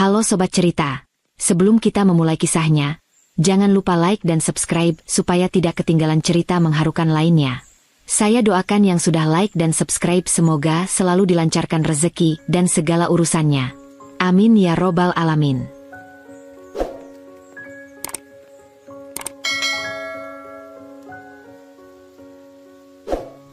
Halo Sobat Cerita, sebelum kita memulai kisahnya, jangan lupa like dan subscribe supaya tidak ketinggalan cerita mengharukan lainnya. Saya doakan yang sudah like dan subscribe semoga selalu dilancarkan rezeki dan segala urusannya. Amin ya robbal alamin.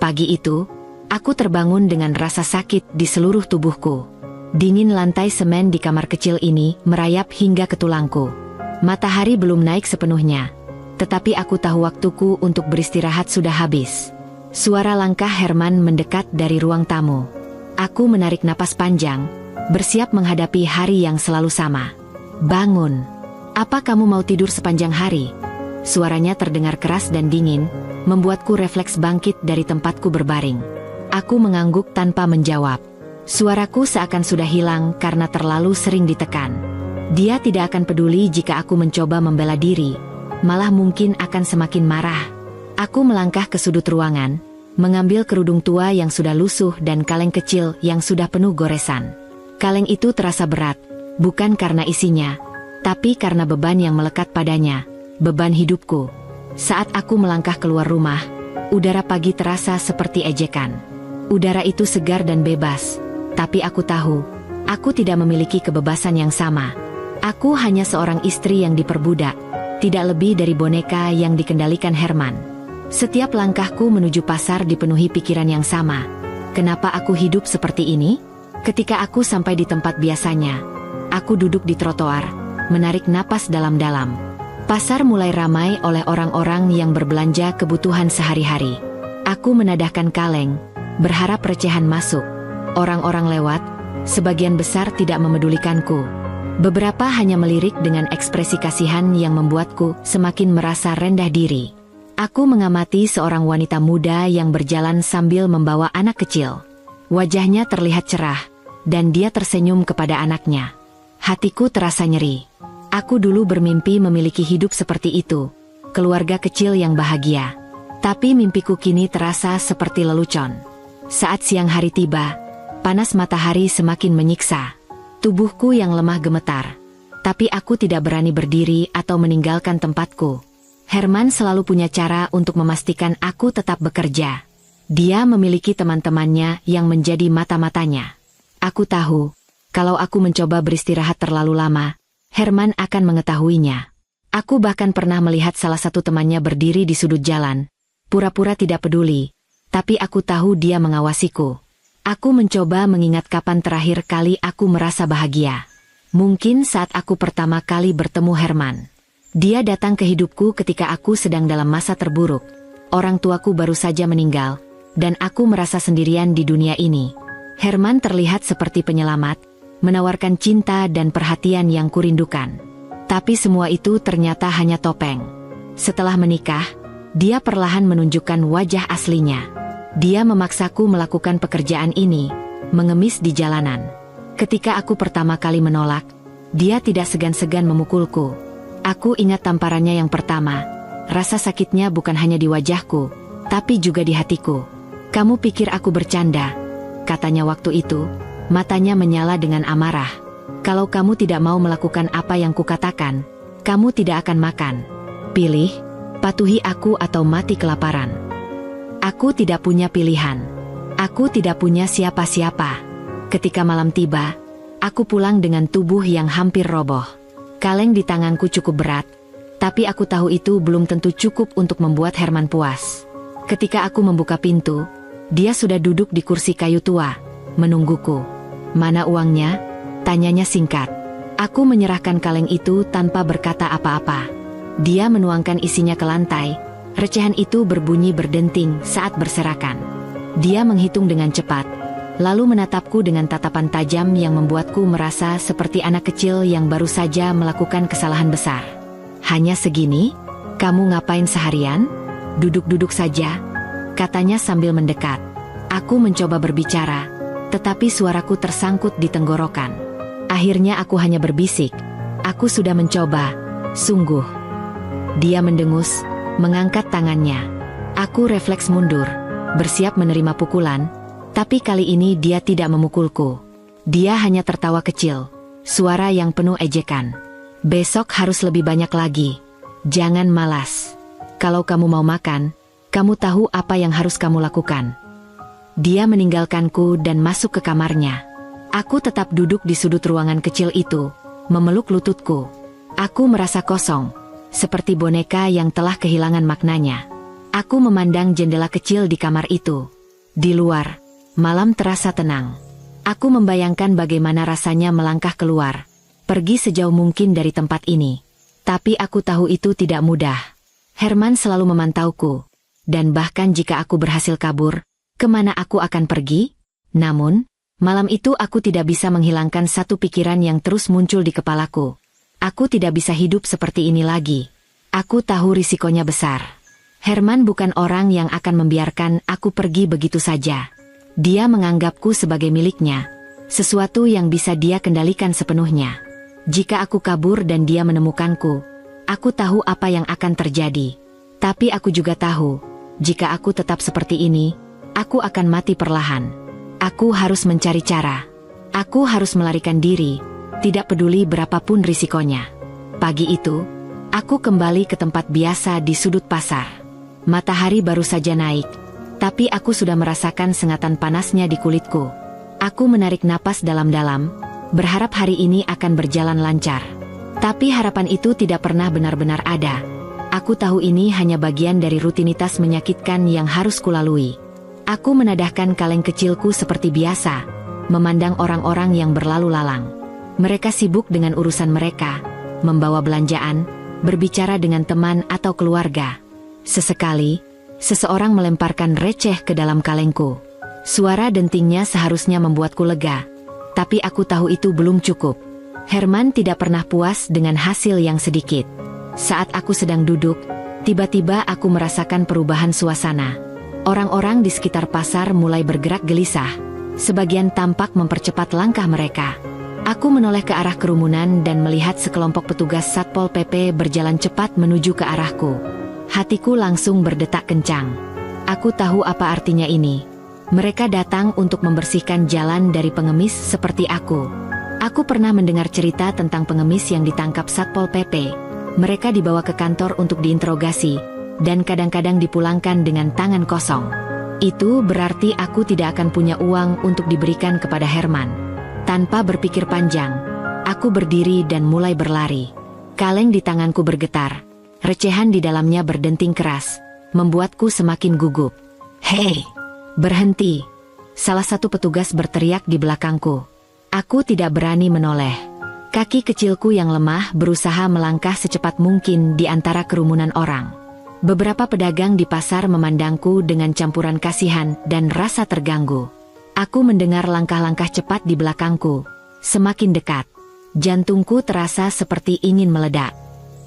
Pagi itu, aku terbangun dengan rasa sakit di seluruh tubuhku. Dingin lantai semen di kamar kecil ini merayap hingga ke tulangku. Matahari belum naik sepenuhnya, tetapi aku tahu waktuku untuk beristirahat sudah habis. Suara langkah Herman mendekat dari ruang tamu. Aku menarik napas panjang, bersiap menghadapi hari yang selalu sama. "Bangun. Apa kamu mau tidur sepanjang hari?" Suaranya terdengar keras dan dingin, membuatku refleks bangkit dari tempatku berbaring. Aku mengangguk tanpa menjawab. Suaraku seakan sudah hilang karena terlalu sering ditekan. Dia tidak akan peduli jika aku mencoba membela diri, malah mungkin akan semakin marah. Aku melangkah ke sudut ruangan, mengambil kerudung tua yang sudah lusuh dan kaleng kecil yang sudah penuh goresan. Kaleng itu terasa berat, bukan karena isinya, tapi karena beban yang melekat padanya, beban hidupku. Saat aku melangkah keluar rumah, udara pagi terasa seperti ejekan. Udara itu segar dan bebas. Tapi aku tahu, aku tidak memiliki kebebasan yang sama. Aku hanya seorang istri yang diperbudak, tidak lebih dari boneka yang dikendalikan Herman. Setiap langkahku menuju pasar dipenuhi pikiran yang sama. Kenapa aku hidup seperti ini? Ketika aku sampai di tempat biasanya, aku duduk di trotoar, menarik napas dalam-dalam. Pasar mulai ramai oleh orang-orang yang berbelanja kebutuhan sehari-hari. Aku menadahkan kaleng, berharap recehan masuk. Orang-orang lewat, sebagian besar tidak memedulikanku. Beberapa hanya melirik dengan ekspresi kasihan yang membuatku semakin merasa rendah diri. Aku mengamati seorang wanita muda yang berjalan sambil membawa anak kecil. Wajahnya terlihat cerah, dan dia tersenyum kepada anaknya. Hatiku terasa nyeri. Aku dulu bermimpi memiliki hidup seperti itu, keluarga kecil yang bahagia. Tapi mimpiku kini terasa seperti lelucon. Saat siang hari tiba, panas matahari semakin menyiksa. Tubuhku yang lemah gemetar. Tapi aku tidak berani berdiri atau meninggalkan tempatku. Herman selalu punya cara untuk memastikan aku tetap bekerja. Dia memiliki teman-temannya yang menjadi mata-matanya. Aku tahu, kalau aku mencoba beristirahat terlalu lama, Herman akan mengetahuinya. Aku bahkan pernah melihat salah satu temannya berdiri di sudut jalan, pura-pura tidak peduli, tapi aku tahu dia mengawasiku. Aku mencoba mengingat kapan terakhir kali aku merasa bahagia. Mungkin saat aku pertama kali bertemu Herman. Dia datang ke hidupku ketika aku sedang dalam masa terburuk. Orang tuaku baru saja meninggal, dan aku merasa sendirian di dunia ini. Herman terlihat seperti penyelamat, menawarkan cinta dan perhatian yang kurindukan. Tapi semua itu ternyata hanya topeng. Setelah menikah, dia perlahan menunjukkan wajah aslinya. Dia memaksaku melakukan pekerjaan ini, mengemis di jalanan. Ketika aku pertama kali menolak, dia tidak segan-segan memukulku. Aku ingat tamparannya yang pertama. Rasa sakitnya bukan hanya di wajahku, tapi juga di hatiku. "Kamu pikir aku bercanda?" katanya waktu itu, matanya menyala dengan amarah. "Kalau kamu tidak mau melakukan apa yang kukatakan, kamu tidak akan makan. Pilih, patuhi aku atau mati kelaparan." Aku tidak punya pilihan. Aku tidak punya siapa-siapa. Ketika malam tiba, aku pulang dengan tubuh yang hampir roboh. Kaleng di tanganku cukup berat, tapi aku tahu itu belum tentu cukup untuk membuat Herman puas. Ketika aku membuka pintu, dia sudah duduk di kursi kayu tua, menungguku. "Mana uangnya?" tanyanya singkat. Aku menyerahkan kaleng itu tanpa berkata apa-apa. Dia menuangkan isinya ke lantai. Recehan itu berbunyi berdenting saat berserakan. Dia menghitung dengan cepat, lalu menatapku dengan tatapan tajam yang membuatku merasa seperti anak kecil yang baru saja melakukan kesalahan besar. "Hanya segini? Kamu ngapain seharian? Duduk-duduk saja," katanya sambil mendekat. Aku mencoba berbicara, tetapi suaraku tersangkut di tenggorokan. Akhirnya aku hanya berbisik, "Aku sudah mencoba, sungguh." Dia mendengus, mengangkat tangannya. Aku refleks mundur, bersiap menerima pukulan, tapi kali ini dia tidak memukulku. Dia hanya tertawa kecil, Suara yang penuh ejekan. "Besok harus lebih banyak lagi. Jangan malas. Kalau kamu mau makan, kamu tahu apa yang harus kamu lakukan." Dia meninggalkanku dan masuk ke kamarnya. Aku tetap duduk di sudut ruangan kecil itu, memeluk lututku. Aku merasa kosong, seperti boneka yang telah kehilangan maknanya. Aku memandang jendela kecil di kamar itu. Di luar, malam terasa tenang. Aku membayangkan bagaimana rasanya melangkah keluar, pergi sejauh mungkin dari tempat ini. Tapi aku tahu itu tidak mudah. Herman selalu memantauku, dan bahkan jika aku berhasil kabur, kemana aku akan pergi? Namun, malam itu aku tidak bisa menghilangkan satu pikiran yang terus muncul di kepalaku. Aku tidak bisa hidup seperti ini lagi. Aku tahu risikonya besar. Herman bukan orang yang akan membiarkan aku pergi begitu saja. Dia menganggapku sebagai miliknya, sesuatu yang bisa dia kendalikan sepenuhnya. Jika aku kabur dan dia menemukanku, aku tahu apa yang akan terjadi. Tapi aku juga tahu, jika aku tetap seperti ini, aku akan mati perlahan. Aku harus mencari cara. Aku harus melarikan diri, tidak peduli berapapun risikonya. Pagi itu, aku kembali ke tempat biasa di sudut pasar. Matahari baru saja naik, tapi aku sudah merasakan sengatan panasnya di kulitku. Aku menarik napas dalam-dalam, berharap hari ini akan berjalan lancar. Tapi harapan itu tidak pernah benar-benar ada. Aku tahu ini hanya bagian dari rutinitas menyakitkan yang harus kulalui. Aku menadahkan kaleng kecilku seperti biasa, memandang orang-orang yang berlalu lalang. Mereka sibuk dengan urusan mereka, membawa belanjaan, berbicara dengan teman atau keluarga. Sesekali, seseorang melemparkan receh ke dalam kalengku. Suara dentingnya seharusnya membuatku lega, tapi aku tahu itu belum cukup. Herman tidak pernah puas dengan hasil yang sedikit. Saat aku sedang duduk, tiba-tiba aku merasakan perubahan suasana. Orang-orang di sekitar pasar mulai bergerak gelisah. Sebagian tampak mempercepat langkah mereka. Aku menoleh ke arah kerumunan dan melihat sekelompok petugas Satpol PP berjalan cepat menuju ke arahku. Hatiku langsung berdetak kencang. Aku tahu apa artinya ini. Mereka datang untuk membersihkan jalan dari pengemis seperti aku. Aku pernah mendengar cerita tentang pengemis yang ditangkap Satpol PP. Mereka dibawa ke kantor untuk diinterogasi, dan kadang-kadang dipulangkan dengan tangan kosong. Itu berarti aku tidak akan punya uang untuk diberikan kepada Herman. Tanpa berpikir panjang, aku berdiri dan mulai berlari. Kaleng di tanganku bergetar. Recehan di dalamnya berdenting keras, membuatku semakin gugup. "Hei, berhenti!" Salah satu petugas berteriak di belakangku. Aku tidak berani menoleh. Kaki kecilku yang lemah berusaha melangkah secepat mungkin di antara kerumunan orang. Beberapa pedagang di pasar memandangku dengan campuran kasihan dan rasa terganggu. Aku mendengar langkah-langkah cepat di belakangku, semakin dekat. Jantungku terasa seperti ingin meledak.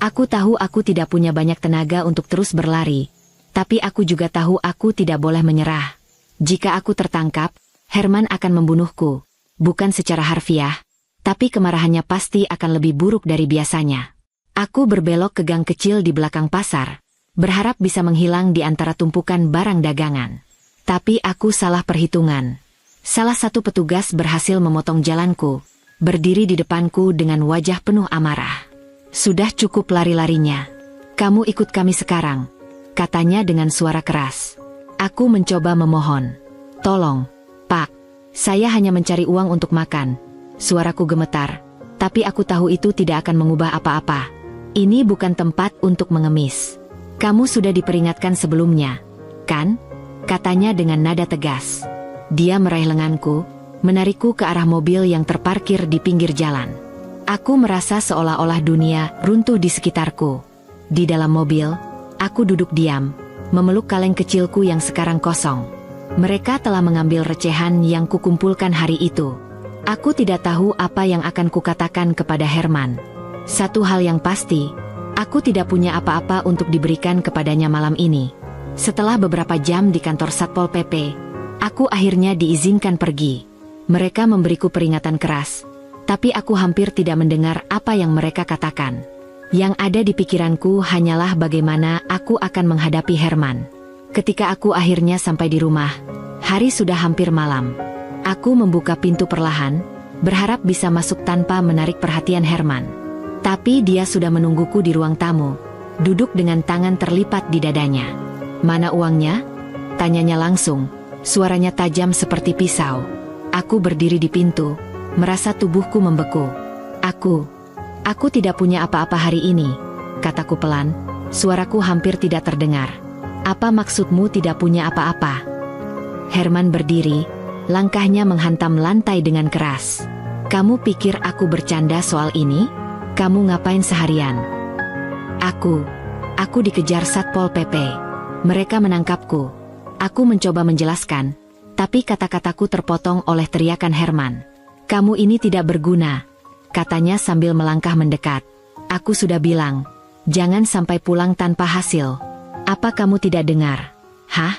Aku tahu aku tidak punya banyak tenaga untuk terus berlari, tapi aku juga tahu aku tidak boleh menyerah. Jika aku tertangkap, Herman akan membunuhku, bukan secara harfiah, tapi kemarahannya pasti akan lebih buruk dari biasanya. Aku berbelok ke gang kecil di belakang pasar, berharap bisa menghilang di antara tumpukan barang dagangan. Tapi aku salah perhitungan. Salah satu petugas berhasil memotong jalanku, berdiri di depanku dengan wajah penuh amarah. "Sudah cukup lari-larinya. Kamu ikut kami sekarang," katanya dengan suara keras. Aku mencoba memohon. "Tolong, Pak. Saya hanya mencari uang untuk makan." Suaraku gemetar, tapi aku tahu itu tidak akan mengubah apa-apa. Ini bukan tempat untuk mengemis. "Kamu sudah diperingatkan sebelumnya, kan?" katanya dengan nada tegas. Dia meraih lenganku, menarikku ke arah mobil yang terparkir di pinggir jalan. Aku merasa seolah-olah dunia runtuh di sekitarku. Di dalam mobil, aku duduk diam, memeluk kaleng kecilku yang sekarang kosong. Mereka telah mengambil recehan yang kukumpulkan hari itu. Aku tidak tahu apa yang akan kukatakan kepada Herman. Satu hal yang pasti, aku tidak punya apa-apa untuk diberikan kepadanya malam ini. Setelah beberapa jam di kantor Satpol PP, aku akhirnya diizinkan pergi. Mereka memberiku peringatan keras, tapi aku hampir tidak mendengar apa yang mereka katakan. Yang ada di pikiranku hanyalah bagaimana aku akan menghadapi Herman. Ketika aku akhirnya sampai di rumah, hari sudah hampir malam. Aku membuka pintu perlahan, berharap bisa masuk tanpa menarik perhatian Herman. Tapi dia sudah menungguku di ruang tamu, duduk dengan tangan terlipat di dadanya. "Mana uangnya?" tanyanya langsung, suaranya tajam seperti pisau. Aku berdiri di pintu, merasa tubuhku membeku. Aku tidak punya apa-apa hari ini," kataku pelan, suaraku hampir tidak terdengar. "Apa maksudmu tidak punya apa-apa?" Herman berdiri, langkahnya menghantam lantai dengan keras. "Kamu pikir aku bercanda soal ini? Kamu ngapain seharian?" Aku dikejar Satpol PP. Mereka menangkapku." Aku mencoba menjelaskan, tapi kata-kataku terpotong oleh teriakan Herman. "Kamu ini tidak berguna," katanya sambil melangkah mendekat. "Aku sudah bilang, jangan sampai pulang tanpa hasil. Apa kamu tidak dengar?" "Hah?"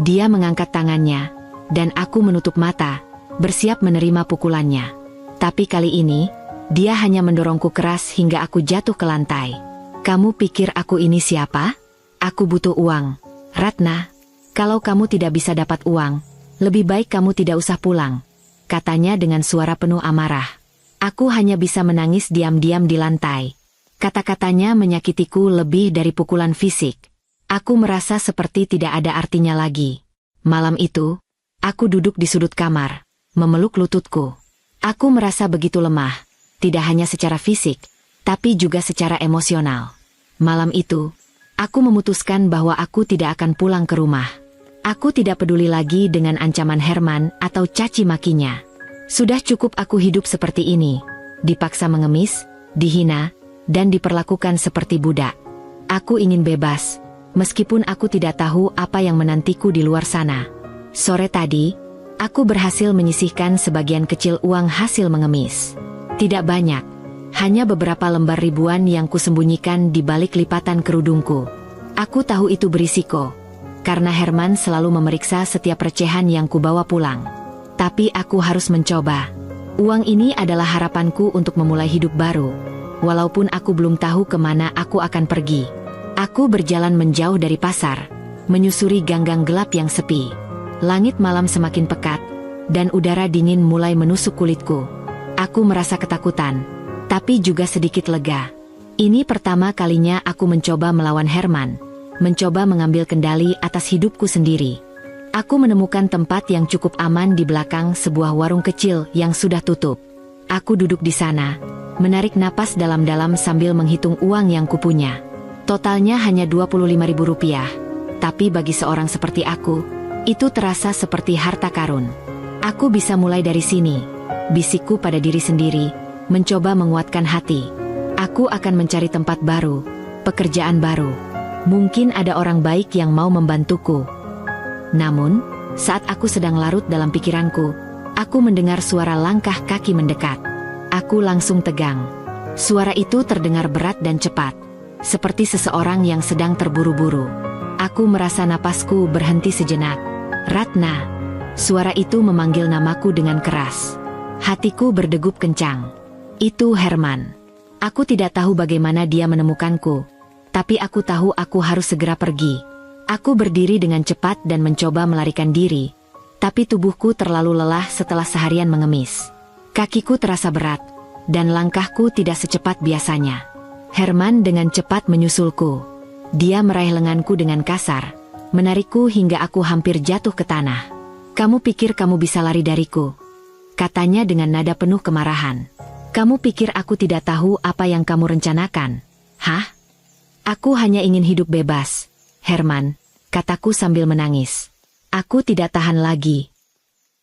Dia mengangkat tangannya, dan aku menutup mata, bersiap menerima pukulannya. Tapi kali ini, dia hanya mendorongku keras hingga aku jatuh ke lantai. "Kamu pikir aku ini siapa? Aku butuh uang, Ratna. Kalau kamu tidak bisa dapat uang, lebih baik kamu tidak usah pulang," katanya dengan suara penuh amarah. Aku hanya bisa menangis diam-diam di lantai. Kata-katanya menyakitiku lebih dari pukulan fisik. Aku merasa seperti tidak ada artinya lagi. Malam itu, aku duduk di sudut kamar, memeluk lututku. Aku merasa begitu lemah, tidak hanya secara fisik, tapi juga secara emosional. Malam itu, aku memutuskan bahwa aku tidak akan pulang ke rumah. Aku tidak peduli lagi dengan ancaman Herman atau caci makinya. Sudah cukup aku hidup seperti ini, dipaksa mengemis, dihina, dan diperlakukan seperti budak. Aku ingin bebas, meskipun aku tidak tahu apa yang menantiku di luar sana. Sore tadi, aku berhasil menyisihkan sebagian kecil uang hasil mengemis. Tidak banyak, hanya beberapa lembar ribuan yang kusembunyikan di balik lipatan kerudungku. Aku tahu itu berisiko, karena Herman selalu memeriksa setiap recehan yang kubawa pulang. Tapi aku harus mencoba. Uang ini adalah harapanku untuk memulai hidup baru. Walaupun aku belum tahu kemana aku akan pergi. Aku berjalan menjauh dari pasar, menyusuri gang-gang gelap yang sepi. Langit malam semakin pekat, dan udara dingin mulai menusuk kulitku. Aku merasa ketakutan, tapi juga sedikit lega. Ini pertama kalinya aku mencoba melawan Herman, mencoba mengambil kendali atas hidupku sendiri. Aku menemukan tempat yang cukup aman di belakang sebuah warung kecil yang sudah tutup. Aku duduk di sana, menarik napas dalam-dalam sambil menghitung uang yang kupunya. Totalnya hanya Rp25.000, tapi bagi seorang seperti aku, itu terasa seperti harta karun. Aku bisa mulai dari sini, bisikku pada diri sendiri, mencoba menguatkan hati. Aku akan mencari tempat baru, pekerjaan baru. Mungkin ada orang baik yang mau membantuku. Namun, saat aku sedang larut dalam pikiranku, aku mendengar suara langkah kaki mendekat. Aku langsung tegang. Suara itu terdengar berat dan cepat, seperti seseorang yang sedang terburu-buru. Aku merasa napasku berhenti sejenak. "Ratna." Suara itu memanggil namaku dengan keras. Hatiku berdegup kencang. Itu Herman. Aku tidak tahu bagaimana dia menemukanku, tapi aku tahu aku harus segera pergi. Aku berdiri dengan cepat dan mencoba melarikan diri, tapi tubuhku terlalu lelah setelah seharian mengemis. Kakiku terasa berat, dan langkahku tidak secepat biasanya. Herman dengan cepat menyusulku. Dia meraih lenganku dengan kasar, menarikku hingga aku hampir jatuh ke tanah. "Kamu pikir kamu bisa lari dariku?" katanya dengan nada penuh kemarahan. "Kamu pikir aku tidak tahu apa yang kamu rencanakan? Hah? Aku hanya ingin hidup bebas, Herman," kataku sambil menangis. "Aku tidak tahan lagi."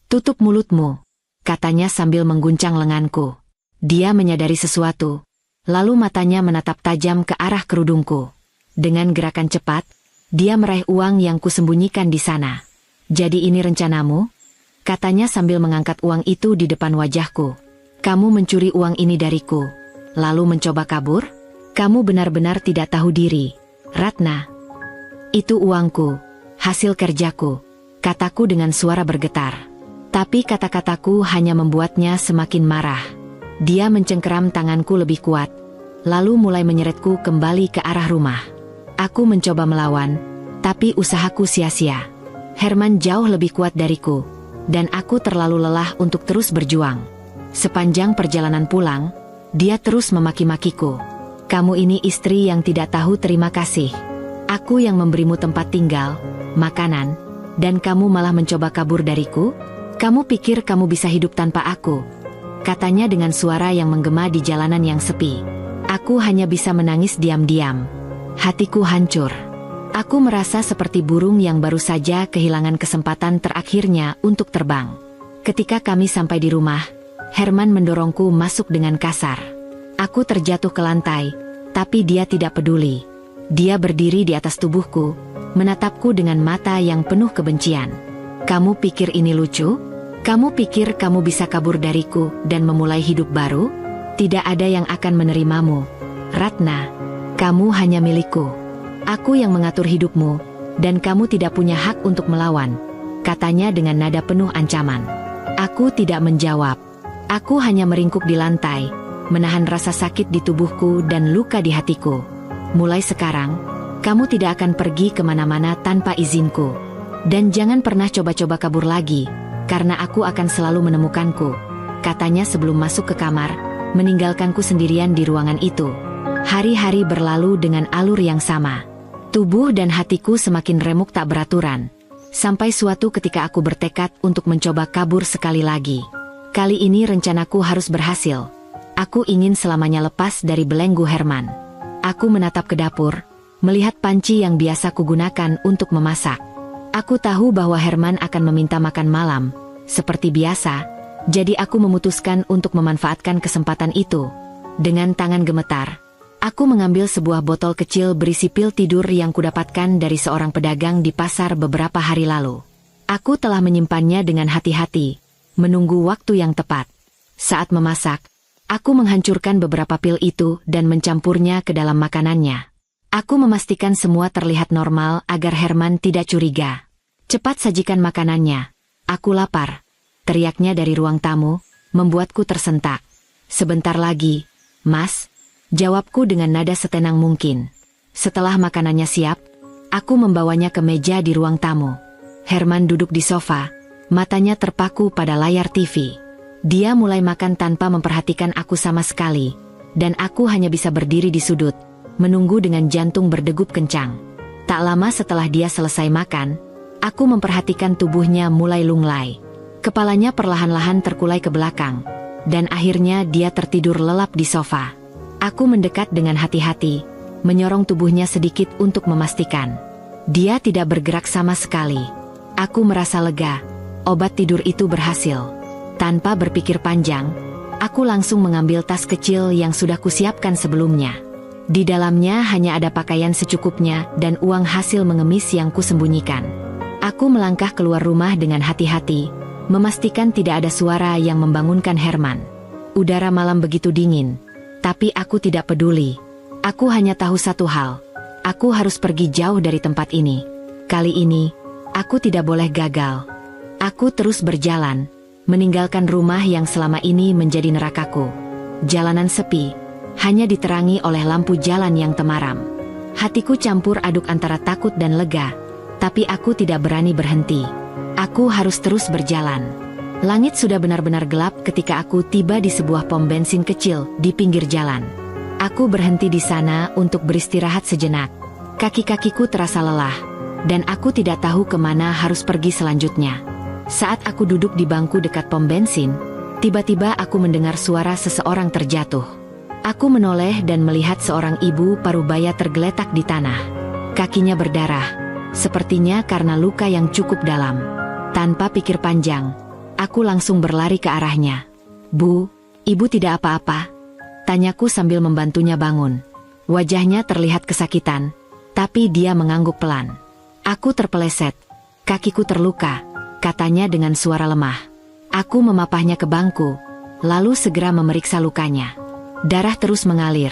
"Tutup mulutmu," katanya sambil mengguncang lenganku. Dia menyadari sesuatu, lalu matanya menatap tajam ke arah kerudungku. Dengan gerakan cepat, dia meraih uang yang kusembunyikan di sana. "Jadi ini rencanamu?" katanya sambil mengangkat uang itu di depan wajahku. "Kamu mencuri uang ini dariku, lalu mencoba kabur? Kamu benar-benar tidak tahu diri, Ratna." "Itu uangku, hasil kerjaku," kataku dengan suara bergetar. Tapi kata-kataku hanya membuatnya semakin marah. Dia mencengkeram tanganku lebih kuat, lalu mulai menyeretku kembali ke arah rumah. Aku mencoba melawan, tapi usahaku sia-sia. Herman jauh lebih kuat dariku, dan aku terlalu lelah untuk terus berjuang. Sepanjang perjalanan pulang, dia terus memaki-makiku. Kamu ini istri yang tidak tahu terima kasih. Aku yang memberimu tempat tinggal, makanan, dan kamu malah mencoba kabur dariku? Kamu pikir kamu bisa hidup tanpa aku? Katanya dengan suara yang menggema di jalanan yang sepi. Aku hanya bisa menangis diam-diam. Hatiku hancur. Aku merasa seperti burung yang baru saja kehilangan kesempatan terakhirnya untuk terbang. Ketika kami sampai di rumah, Herman mendorongku masuk dengan kasar. Aku terjatuh ke lantai, tapi dia tidak peduli. Dia berdiri di atas tubuhku, menatapku dengan mata yang penuh kebencian. Kamu pikir ini lucu? Kamu pikir kamu bisa kabur dariku dan memulai hidup baru? Tidak ada yang akan menerimamu. Ratna, kamu hanya milikku. Aku yang mengatur hidupmu, dan kamu tidak punya hak untuk melawan, katanya dengan nada penuh ancaman. Aku tidak menjawab. Aku hanya meringkuk di lantai, menahan rasa sakit di tubuhku dan luka di hatiku. Mulai sekarang, kamu tidak akan pergi kemana-mana tanpa izinku. Dan jangan pernah coba-coba kabur lagi, karena aku akan selalu menemukanku, katanya sebelum masuk ke kamar, meninggalkanku sendirian di ruangan itu. Hari-hari berlalu dengan alur yang sama. Tubuh dan hatiku semakin remuk tak beraturan. Sampai suatu ketika aku bertekad untuk mencoba kabur sekali lagi. Kali ini rencanaku harus berhasil. Aku ingin selamanya lepas dari belenggu Herman. Aku menatap ke dapur, melihat panci yang biasa kugunakan untuk memasak. Aku tahu bahwa Herman akan meminta makan malam, seperti biasa, jadi aku memutuskan untuk memanfaatkan kesempatan itu. Dengan tangan gemetar, aku mengambil sebuah botol kecil berisi pil tidur yang kudapatkan dari seorang pedagang di pasar beberapa hari lalu. Aku telah menyimpannya dengan hati-hati, menunggu waktu yang tepat. Saat memasak, aku menghancurkan beberapa pil itu dan mencampurnya ke dalam makanannya. Aku memastikan semua terlihat normal agar Herman tidak curiga. Cepat sajikan makanannya. Aku lapar. Teriaknya dari ruang tamu, membuatku tersentak. Sebentar lagi, Mas, jawabku dengan nada setenang mungkin. Setelah makanannya siap, aku membawanya ke meja di ruang tamu. Herman duduk di sofa, matanya terpaku pada layar TV. Dia mulai makan tanpa memperhatikan aku sama sekali, dan aku hanya bisa berdiri di sudut, menunggu dengan jantung berdegup kencang. Tak lama setelah dia selesai makan, aku memperhatikan tubuhnya mulai lunglai. Kepalanya perlahan-lahan terkulai ke belakang, dan akhirnya dia tertidur lelap di sofa. Aku mendekat dengan hati-hati, menyorong tubuhnya sedikit untuk memastikan. Dia tidak bergerak sama sekali. Aku merasa lega, obat tidur itu berhasil. Tanpa berpikir panjang, aku langsung mengambil tas kecil yang sudah kusiapkan sebelumnya. Di dalamnya hanya ada pakaian secukupnya dan uang hasil mengemis yang kusembunyikan. Aku melangkah keluar rumah dengan hati-hati, memastikan tidak ada suara yang membangunkan Herman. Udara malam begitu dingin, tapi aku tidak peduli. Aku hanya tahu satu hal, aku harus pergi jauh dari tempat ini. Kali ini, aku tidak boleh gagal. Aku terus berjalan, meninggalkan rumah yang selama ini menjadi nerakaku. Jalanan sepi, hanya diterangi oleh lampu jalan yang temaram. Hatiku campur aduk antara takut dan lega, tapi aku tidak berani berhenti. Aku harus terus berjalan. Langit sudah benar-benar gelap ketika aku tiba di sebuah pom bensin kecil di pinggir jalan. Aku berhenti di sana untuk beristirahat sejenak. Kaki-kakiku terasa lelah, dan aku tidak tahu kemana harus pergi selanjutnya. Saat aku duduk di bangku dekat pom bensin, tiba-tiba aku mendengar suara seseorang terjatuh. Aku menoleh dan melihat seorang ibu parubaya tergeletak di tanah. Kakinya berdarah, sepertinya karena luka yang cukup dalam. Tanpa pikir panjang, aku langsung berlari ke arahnya. "Bu, ibu tidak apa-apa?" tanyaku sambil membantunya bangun. Wajahnya terlihat kesakitan, tapi dia mengangguk pelan. "Aku terpeleset, kakiku terluka," katanya dengan suara lemah. Aku memapahnya ke bangku, lalu segera memeriksa lukanya. Darah terus mengalir,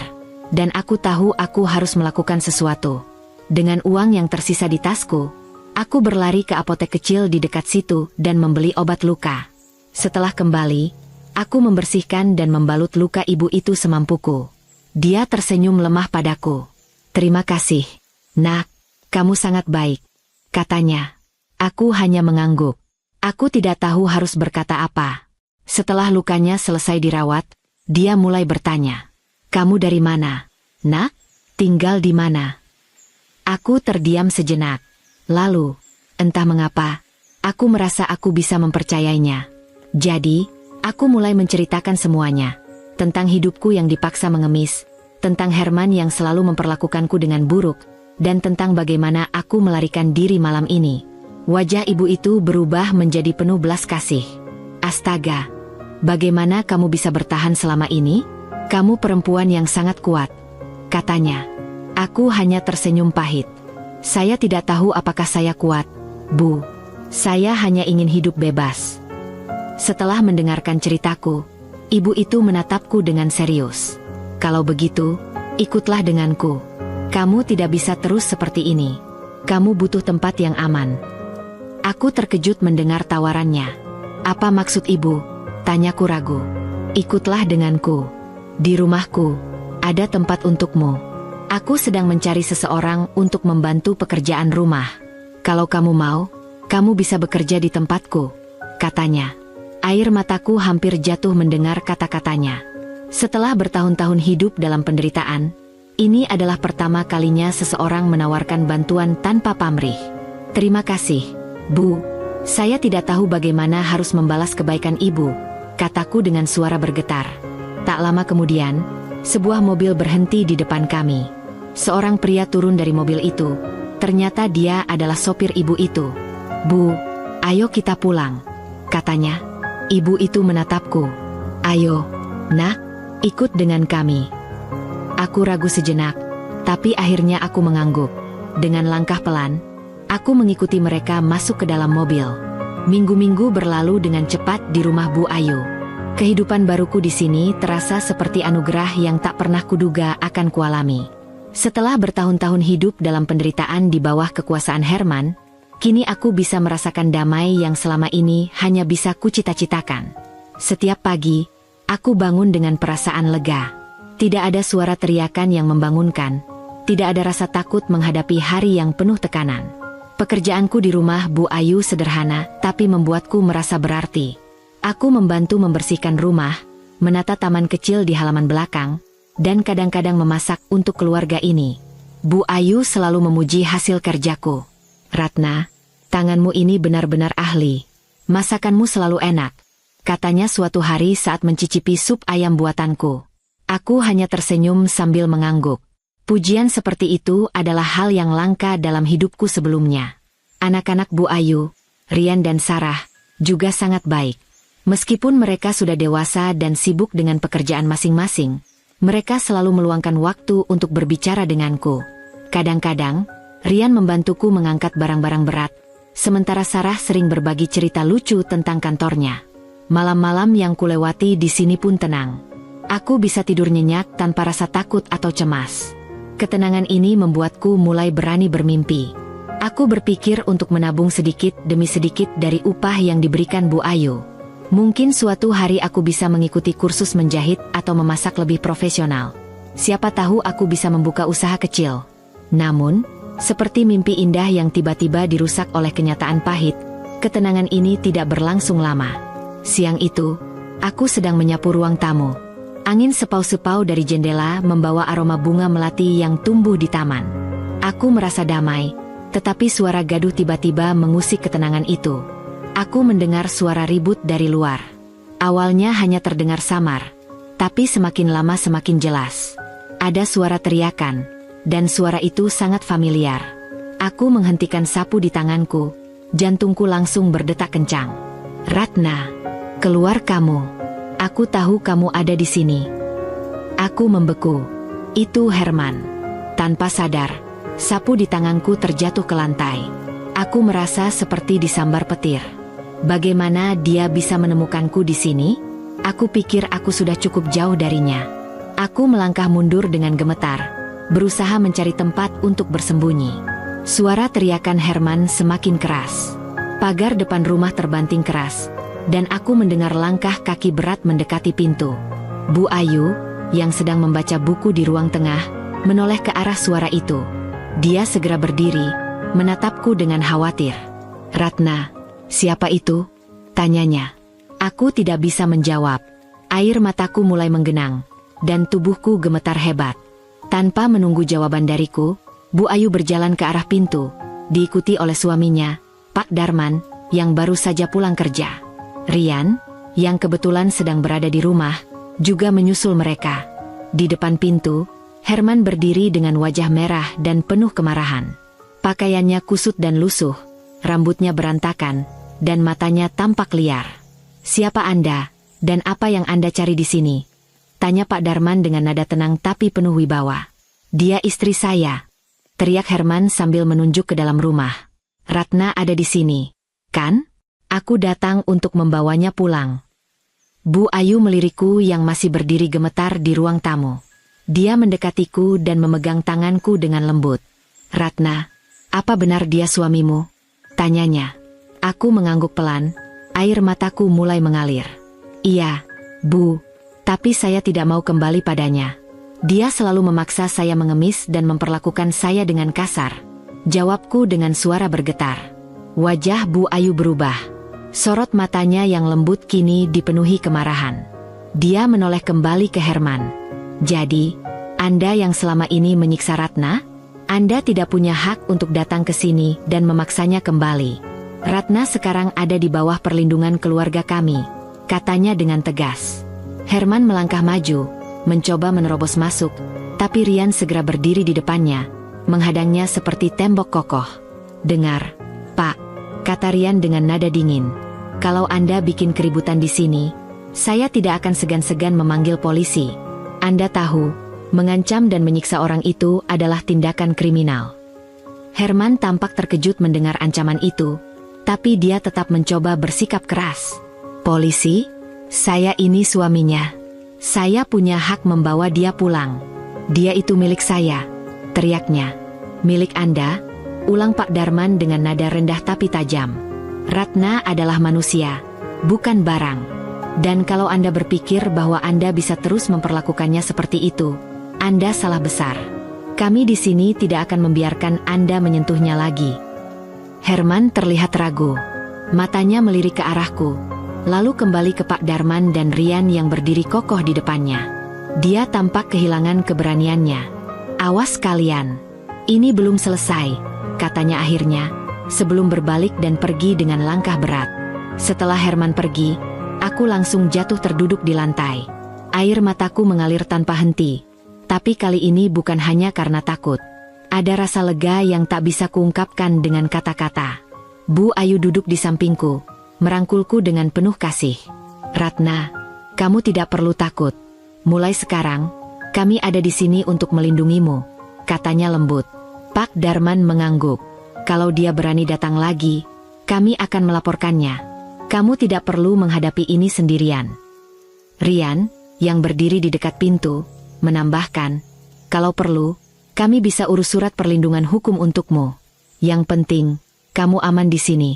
dan aku tahu aku harus melakukan sesuatu. Dengan uang yang tersisa di tasku, aku berlari ke apotek kecil di dekat situ dan membeli obat luka. Setelah kembali, aku membersihkan dan membalut luka ibu itu semampuku. Dia tersenyum lemah padaku. "Terima kasih, Nak, kamu sangat baik," katanya. Aku hanya mengangguk. Aku tidak tahu harus berkata apa. Setelah lukanya selesai dirawat, dia mulai bertanya, "Kamu dari mana, Nak? Tinggal di mana?" Aku terdiam sejenak. Lalu, entah mengapa, aku merasa aku bisa mempercayainya. Jadi, aku mulai menceritakan semuanya. Tentang hidupku yang dipaksa mengemis, tentang Herman yang selalu memperlakukanku dengan buruk, dan tentang bagaimana aku melarikan diri malam ini. Wajah ibu itu berubah menjadi penuh belas kasih. "Astaga, bagaimana kamu bisa bertahan selama ini? Kamu perempuan yang sangat kuat," katanya. Aku hanya tersenyum pahit. "Saya tidak tahu apakah saya kuat, Bu. Saya hanya ingin hidup bebas." Setelah mendengarkan ceritaku, ibu itu menatapku dengan serius. "Kalau begitu, ikutlah denganku. Kamu tidak bisa terus seperti ini. Kamu butuh tempat yang aman." Aku terkejut mendengar tawarannya. "Apa maksud ibu?" tanyaku ragu. "Ikutlah denganku. Di rumahku, ada tempat untukmu. Aku sedang mencari seseorang untuk membantu pekerjaan rumah. Kalau kamu mau, kamu bisa bekerja di tempatku," katanya. Air mataku hampir jatuh mendengar kata-katanya. Setelah bertahun-tahun hidup dalam penderitaan, ini adalah pertama kalinya seseorang menawarkan bantuan tanpa pamrih. "Terima kasih, Bu. Saya tidak tahu bagaimana harus membalas kebaikan ibu," kataku dengan suara bergetar. Tak lama kemudian, sebuah mobil berhenti di depan kami. Seorang pria turun dari mobil itu. Ternyata dia adalah sopir ibu itu. "Bu, ayo kita pulang," katanya. Ibu itu menatapku. "Ayo, Nak, ikut dengan kami." Aku ragu sejenak, tapi akhirnya aku mengangguk. Dengan langkah pelan, aku mengikuti mereka masuk ke dalam mobil. Minggu-minggu berlalu dengan cepat di rumah Bu Ayu. Kehidupan baruku di sini terasa seperti anugerah yang tak pernah kuduga akan kualami. Setelah bertahun-tahun hidup dalam penderitaan di bawah kekuasaan Herman, kini aku bisa merasakan damai yang selama ini hanya bisa kucita-citakan. Setiap pagi, aku bangun dengan perasaan lega. Tidak ada suara teriakan yang membangunkan. Tidak ada rasa takut menghadapi hari yang penuh tekanan. Pekerjaanku di rumah Bu Ayu sederhana, tapi membuatku merasa berarti. Aku membantu membersihkan rumah, menata taman kecil di halaman belakang, dan kadang-kadang memasak untuk keluarga ini. Bu Ayu selalu memuji hasil kerjaku. "Ratna, tanganmu ini benar-benar ahli. Masakanmu selalu enak," katanya suatu hari saat mencicipi sup ayam buatanku. Aku hanya tersenyum sambil mengangguk. Pujian seperti itu adalah hal yang langka dalam hidupku sebelumnya. Anak-anak Bu Ayu, Rian dan Sarah, juga sangat baik. Meskipun mereka sudah dewasa dan sibuk dengan pekerjaan masing-masing, mereka selalu meluangkan waktu untuk berbicara denganku. Kadang-kadang, Rian membantuku mengangkat barang-barang berat, sementara Sarah sering berbagi cerita lucu tentang kantornya. Malam-malam yang kulewati di sini pun tenang. Aku bisa tidur nyenyak tanpa rasa takut atau cemas. Ketenangan ini membuatku mulai berani bermimpi. Aku berpikir untuk menabung sedikit demi sedikit dari upah yang diberikan Bu Ayu. Mungkin suatu hari aku bisa mengikuti kursus menjahit atau memasak lebih profesional. Siapa tahu aku bisa membuka usaha kecil. Namun, seperti mimpi indah yang tiba-tiba dirusak oleh kenyataan pahit, ketenangan ini tidak berlangsung lama. Siang itu, aku sedang menyapu ruang tamu. Angin sepau-sepau dari jendela membawa aroma bunga melati yang tumbuh di taman. Aku merasa damai, tetapi suara gaduh tiba-tiba mengusik ketenangan itu. Aku mendengar suara ribut dari luar. Awalnya hanya terdengar samar, tapi semakin lama semakin jelas. Ada suara teriakan, dan suara itu sangat familiar. Aku menghentikan sapu di tanganku, jantungku langsung berdetak kencang. "Ratna, keluar kamu. Aku tahu kamu ada di sini." Aku membeku. Itu Herman. Tanpa sadar, sapu di tanganku terjatuh ke lantai. Aku merasa seperti disambar petir. Bagaimana dia bisa menemukanku di sini? Aku pikir aku sudah cukup jauh darinya. Aku melangkah mundur dengan gemetar, berusaha mencari tempat untuk bersembunyi. Suara teriakan Herman semakin keras. Pagar depan rumah terbanting keras, dan aku mendengar langkah kaki berat mendekati pintu. Bu Ayu, yang sedang membaca buku di ruang tengah, menoleh ke arah suara itu. Dia segera berdiri, menatapku dengan khawatir. "Ratna, siapa itu?" tanyanya. Aku tidak bisa menjawab. Air mataku mulai menggenang, dan tubuhku gemetar hebat. Tanpa menunggu jawaban dariku, Bu Ayu berjalan ke arah pintu, diikuti oleh suaminya, Pak Darman, yang baru saja pulang kerja. Rian, yang kebetulan sedang berada di rumah, juga menyusul mereka. Di depan pintu, Herman berdiri dengan wajah merah dan penuh kemarahan. Pakaiannya kusut dan lusuh, rambutnya berantakan, dan matanya tampak liar. "Siapa Anda, dan apa yang Anda cari di sini?" tanya Pak Darman dengan nada tenang tapi penuh wibawa. "Dia istri saya," teriak Herman sambil menunjuk ke dalam rumah. "Ratna ada di sini, kan? Aku datang untuk membawanya pulang." Bu Ayu melirikku yang masih berdiri gemetar di ruang tamu. Dia mendekatiku dan memegang tanganku dengan lembut. "Ratna, apa benar dia suamimu?" tanyanya. Aku mengangguk pelan, air mataku mulai mengalir. "Iya, Bu, tapi saya tidak mau kembali padanya. Dia selalu memaksa saya mengemis dan memperlakukan saya dengan kasar," jawabku dengan suara bergetar. Wajah Bu Ayu berubah. Sorot matanya yang lembut kini dipenuhi kemarahan. Dia menoleh kembali ke Herman. "Jadi, Anda yang selama ini menyiksa Ratna? Anda tidak punya hak untuk datang ke sini dan memaksanya kembali. Ratna sekarang ada di bawah perlindungan keluarga kami," katanya dengan tegas. Herman melangkah maju, mencoba menerobos masuk, tapi Rian segera berdiri di depannya, menghadangnya seperti tembok kokoh. "Dengar, Pak," kata Rian dengan nada dingin. "Kalau Anda bikin keributan di sini, saya tidak akan segan-segan memanggil polisi. Anda tahu, mengancam dan menyiksa orang itu adalah tindakan kriminal." Herman tampak terkejut mendengar ancaman itu, tapi dia tetap mencoba bersikap keras. "Polisi? Saya ini suaminya. Saya punya hak membawa dia pulang. Dia itu milik saya," teriaknya. "Milik Anda?" ulang Pak Darman dengan nada rendah tapi tajam. "Ratna adalah manusia, bukan barang. Dan kalau Anda berpikir bahwa Anda bisa terus memperlakukannya seperti itu, Anda salah besar. Kami di sini tidak akan membiarkan Anda menyentuhnya lagi." Herman terlihat ragu. Matanya melirik ke arahku, lalu kembali ke Pak Darman dan Rian yang berdiri kokoh di depannya. Dia tampak kehilangan keberaniannya. "Awas kalian, ini belum selesai," katanya akhirnya, sebelum berbalik dan pergi dengan langkah berat. Setelah Herman pergi, aku langsung jatuh terduduk di lantai. Air mataku mengalir tanpa henti. Tapi kali ini bukan hanya karena takut. Ada rasa lega yang tak bisa kuungkapkan dengan kata-kata. Bu Ayu duduk di sampingku, merangkulku dengan penuh kasih. "Ratna, kamu tidak perlu takut. Mulai sekarang, kami ada di sini untuk melindungimu," katanya lembut. Pak Darman mengangguk. "Kalau dia berani datang lagi, kami akan melaporkannya. Kamu tidak perlu menghadapi ini sendirian." Rian, yang berdiri di dekat pintu, menambahkan, "Kalau perlu, kami bisa urus surat perlindungan hukum untukmu. Yang penting, kamu aman di sini."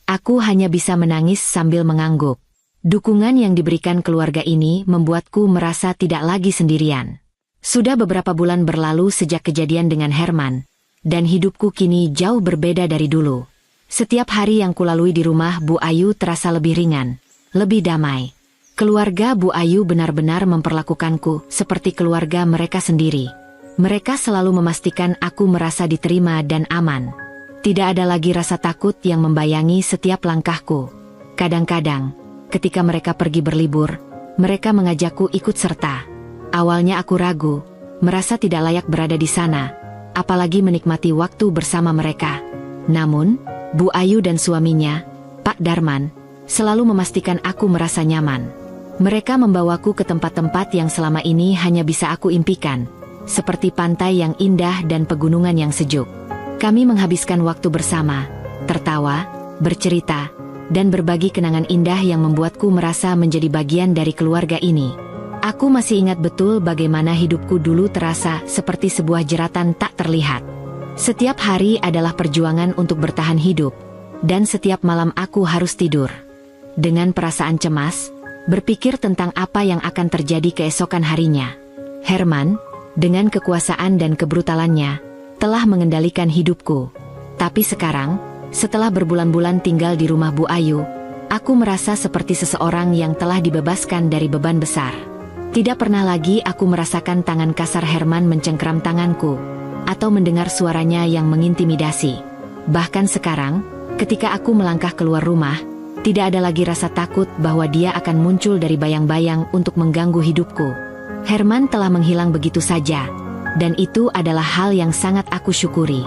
Aku hanya bisa menangis sambil mengangguk. Dukungan yang diberikan keluarga ini membuatku merasa tidak lagi sendirian. Sudah beberapa bulan berlalu sejak kejadian dengan Herman, dan hidupku kini jauh berbeda dari dulu. Setiap hari yang kulalui di rumah Bu Ayu terasa lebih ringan, lebih damai. Keluarga Bu Ayu benar-benar memperlakukanku seperti keluarga mereka sendiri. Mereka selalu memastikan aku merasa diterima dan aman. Tidak ada lagi rasa takut yang membayangi setiap langkahku. Kadang-kadang, ketika mereka pergi berlibur, mereka mengajakku ikut serta. Awalnya aku ragu, merasa tidak layak berada di sana, apalagi menikmati waktu bersama mereka. Namun, Bu Ayu dan suaminya, Pak Darman, selalu memastikan aku merasa nyaman. Mereka membawaku ke tempat-tempat yang selama ini hanya bisa aku impikan, seperti pantai yang indah dan pegunungan yang sejuk. Kami menghabiskan waktu bersama, tertawa, bercerita, dan berbagi kenangan indah yang membuatku merasa menjadi bagian dari keluarga ini. Aku masih ingat betul bagaimana hidupku dulu terasa seperti sebuah jeratan tak terlihat. Setiap hari adalah perjuangan untuk bertahan hidup, dan setiap malam aku harus tidur dengan perasaan cemas, berpikir tentang apa yang akan terjadi keesokan harinya. Herman, dengan kekuasaan dan kebrutalannya, telah mengendalikan hidupku. Tapi sekarang, setelah berbulan-bulan tinggal di rumah Bu Ayu, Aku merasa seperti seseorang yang telah dibebaskan dari beban besar. Tidak pernah lagi aku merasakan tangan kasar Herman mencengkeram tanganku, atau mendengar suaranya yang mengintimidasi. Bahkan sekarang, ketika aku melangkah keluar rumah, tidak ada lagi rasa takut bahwa dia akan muncul dari bayang-bayang untuk mengganggu hidupku. Herman telah menghilang begitu saja, dan itu adalah hal yang sangat aku syukuri.